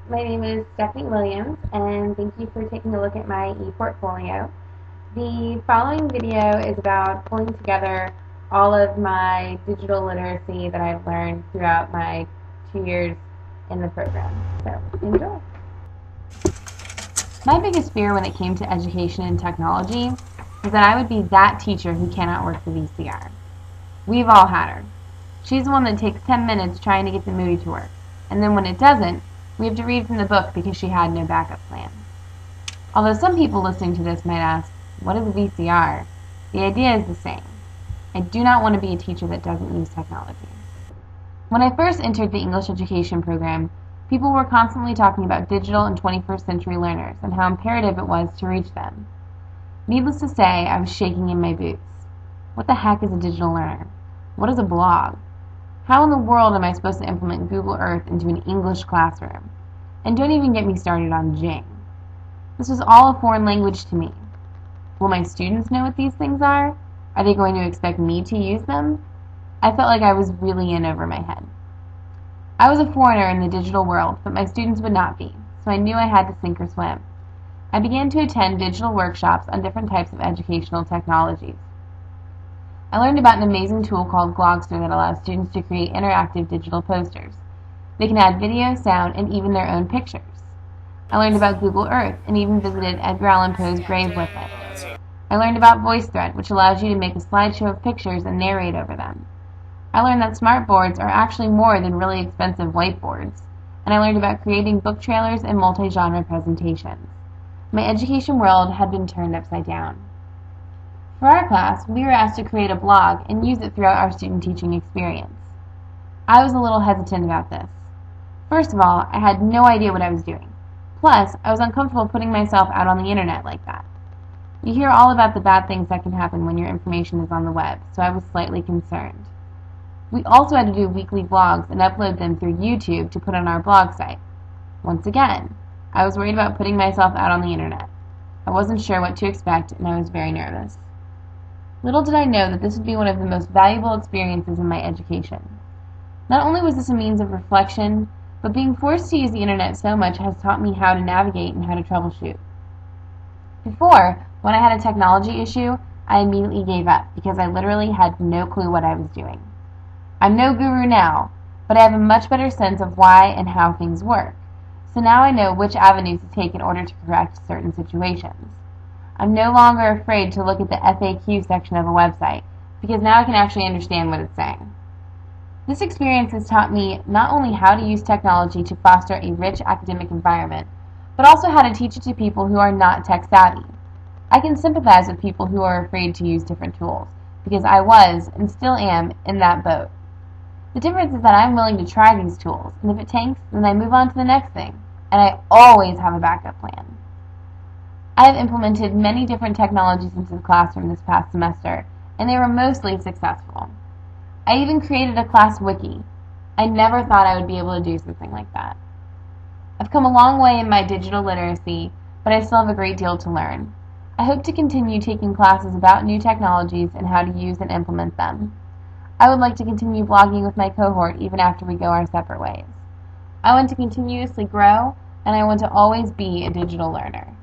My name is Stephanie Williams, and thank you for taking a look at my ePortfolio. The following video is about pulling together all of my digital literacy that I've learned throughout my 2 years in the program. So, enjoy. My biggest fear when it came to education and technology was that I would be that teacher who cannot work the VCR. We've all had her. She's the one that takes 10 minutes trying to get the movie to work, and then when it doesn't, we have to read from the book because she had no backup plan. Although some people listening to this might ask, what is a VCR? The idea is the same. I do not want to be a teacher that doesn't use technology. When I first entered the English education program, people were constantly talking about digital and 21st century learners and how imperative it was to reach them. Needless to say, I was shaking in my boots. What the heck is a digital learner? What is a blog? How in the world am I supposed to implement Google Earth into an English classroom? And don't even get me started on Jing. This was all a foreign language to me. Will my students know what these things are? Are they going to expect me to use them? I felt like I was really in over my head. I was a foreigner in the digital world, but my students would not be, so I knew I had to sink or swim. I began to attend digital workshops on different types of educational technologies. I learned about an amazing tool called Glogster that allows students to create interactive digital posters. They can add video, sound, and even their own pictures. I learned about Google Earth and even visited Edgar Allan Poe's grave with it. I learned about VoiceThread, which allows you to make a slideshow of pictures and narrate over them. I learned that smart boards are actually more than really expensive whiteboards. And I learned about creating book trailers and multi-genre presentations. My education world had been turned upside down. For our class, we were asked to create a blog and use it throughout our student teaching experience. I was a little hesitant about this. First of all, I had no idea what I was doing. Plus, I was uncomfortable putting myself out on the internet like that. You hear all about the bad things that can happen when your information is on the web, so I was slightly concerned. We also had to do weekly vlogs and upload them through YouTube to put on our blog site. Once again, I was worried about putting myself out on the internet. I wasn't sure what to expect, and I was very nervous. Little did I know that this would be one of the most valuable experiences in my education. Not only was this a means of reflection, but being forced to use the internet so much has taught me how to navigate and how to troubleshoot. Before, when I had a technology issue, I immediately gave up because I literally had no clue what I was doing. I'm no guru now, but I have a much better sense of why and how things work, so now I know which avenues to take in order to correct certain situations. I'm no longer afraid to look at the FAQ section of a website, because now I can actually understand what it's saying. This experience has taught me not only how to use technology to foster a rich academic environment, but also how to teach it to people who are not tech savvy. I can sympathize with people who are afraid to use different tools, because I was, and still am, in that boat. The difference is that I'm willing to try these tools, and if it tanks, then I move on to the next thing, and I always have a backup plan. I have implemented many different technologies into the classroom this past semester, and they were mostly successful. I even created a class wiki. I never thought I would be able to do something like that. I've come a long way in my digital literacy, but I still have a great deal to learn. I hope to continue taking classes about new technologies and how to use and implement them. I would like to continue blogging with my cohort even after we go our separate ways. I want to continuously grow, and I want to always be a digital learner.